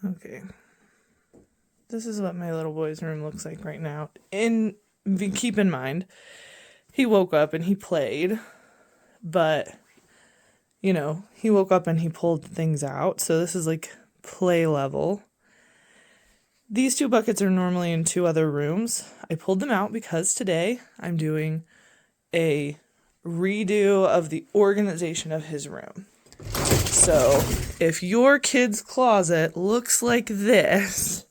Okay. This is what my little boy's room looks like right now. And keep in mind, he woke up and he played, but, you know, he woke up and he pulled things out. So this is like play level. These two buckets are normally in two other rooms. I pulled them out because today I'm doing a redo of the organization of his room. So if your kid's closet looks like this,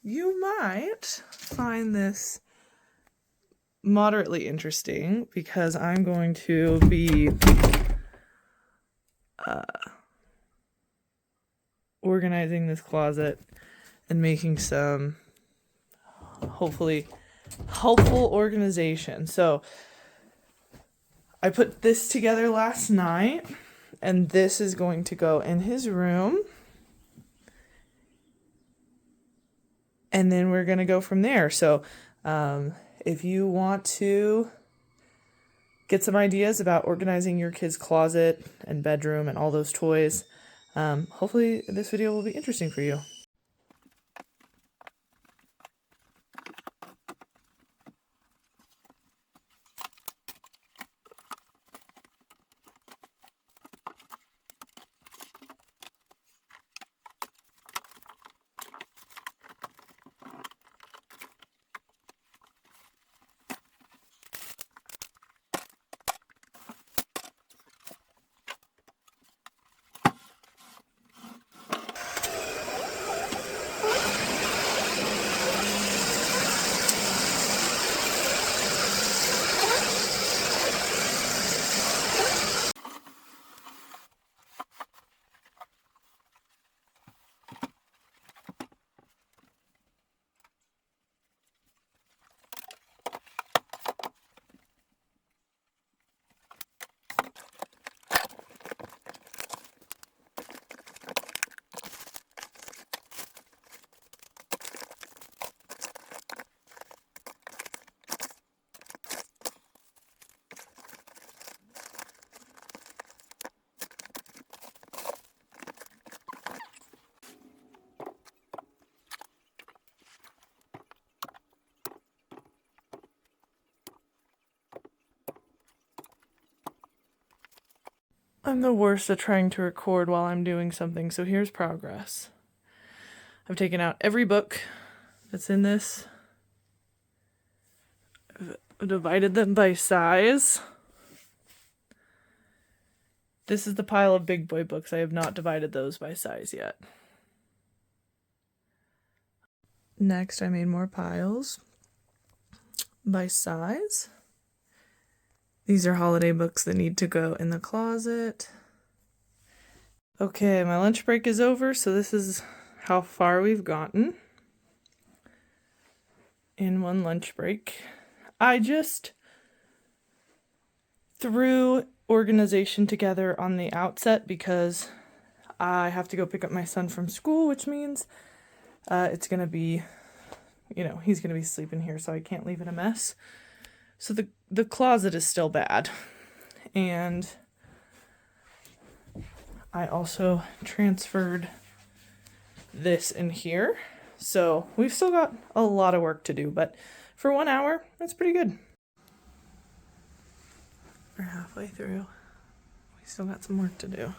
you might find this moderately interesting because I'm going to be organizing this closet and making some hopefully helpful organization. So I put this together last night, and this is going to go in his room. And then we're going to go from there. So if you want to get some ideas about organizing your kid's closet and bedroom and all those toys, hopefully this video will be interesting for you. I'm the worst at trying to record while I'm doing something, so here's progress. I've taken out every book that's in this. I've divided them by size. This is the pile of big boy books. I have not divided those by size yet. Next, I made more piles by size. These are holiday books that need to go in the closet. Okay, my lunch break is over, so this is how far we've gotten in one lunch break. I just threw organization together on the outset because I have to go pick up my son from school, which means it's going to be, you know, he's going to be sleeping here, so I can't leave it a mess. So the closet is still bad. And I also transferred this in here. So we've still got a lot of work to do, but for 1 hour, that's pretty good. We're halfway through. We still got some work to do.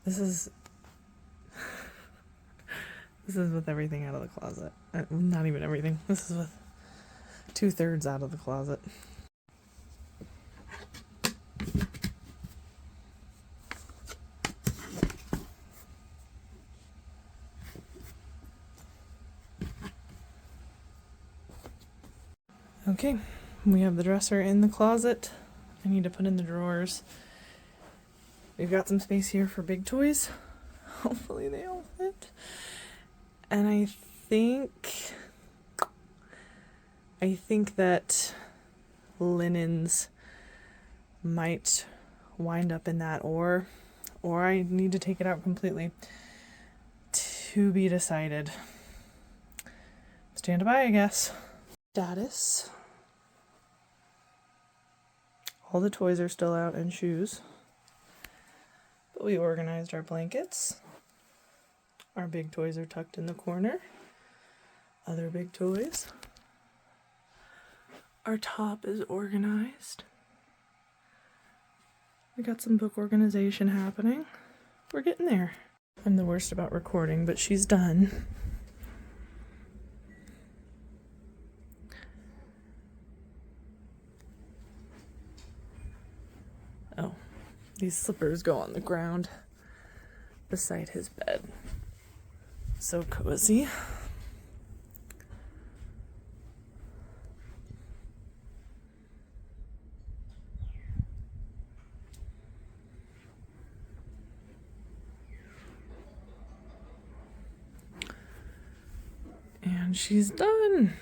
This is with everything out of the closet. Not even everything. This is with 2/3 out of the closet. Okay, we have the dresser in the closet. I need to put in the drawers. We've got some space here for big toys. Hopefully they all fit. And I think that linens might wind up in that, or I need to take it out completely. To be decided. Stand by, I guess. Status. All the toys are still out and shoes. But we organized our blankets. Our big toys are tucked in the corner. Other big toys. Our top is organized. We got some book organization happening. We're getting there. I'm the worst about recording, but she's done. Oh, these slippers go on the ground beside his bed. So cozy. And she's done.